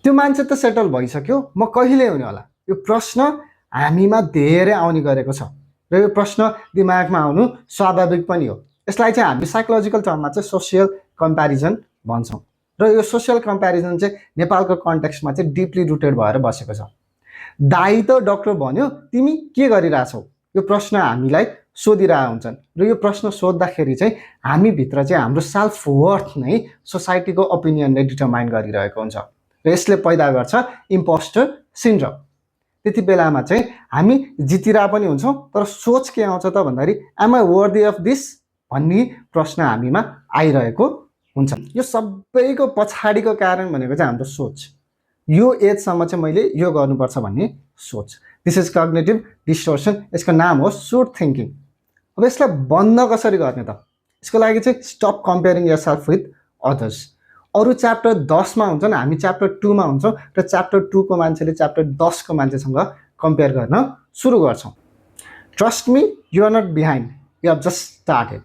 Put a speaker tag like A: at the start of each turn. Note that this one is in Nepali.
A: त्यो मान्छे त सेटल भइसक्यो, म कहिले हुने होला? यो प्रश्न हामीमा धेरै आउने गरेको छ र यो प्रश्न दिमागमा आउनु स्वाभाविक पनि हो। यसलाई चाहिँ हामी साइकोलोजिकल टर्ममा चाहिँ सोसियल कम्प्यारिजन भन्छौँ र यो सोसियल कम्प्यारिजन चाहिँ नेपालको कन्टेक्स्टमा चाहिँ डिपली रुटेड भएर बसेको छ। दाइ त डक्टर भन्यो, तिमी के गरिरहेछौ? यो प्रश्न हामीलाई सोधिरहेका हुन्छन् र यो प्रश्न सोद्धाखेरि चाहिँ हामीभित्र चाहिँ हाम्रो सेल्फ वर्थ नै सोसाइटीको ओपिनियनले डिटरमाइन गरिरहेको हुन्छ र यसले पैदा गर्छ इम्पोस्टर सिन्ड्रोम। त्यति बेलामा चाहिँ हामी जितिरहेको पनि हुन्छौँ, तर सोच के आउँछ त भन्दाखेरि एम आई वर्दी अफ दिस भन्ने प्रश्न हामीमा आइरहेको हुन्छ। यो सबैको पछाडिको कारण भनेको चाहिँ हाम्रो सोच। यो एजसम्म चाहिँ मैले यो गर्नुपर्छ भन्ने सोच, दिस इज कग्निटिभ डिस्टोर्सन। यसको नाम हो सुड थिङ्किङ। अब यसलाई बन्द कसरी गर्ने त? यसको लागि चाहिँ stop comparing yourself with others. अरू च्याप्टर 10 मा हुन्छन्, हामी च्याप्टर 2 मा हुन्छौँ र च्याप्टर 2 को मान्छेले च्याप्टर 10 को मान्छेसँग कम्पेयर गर्न सुरु गर्छौँ। Trust me, you are not behind, you have just started.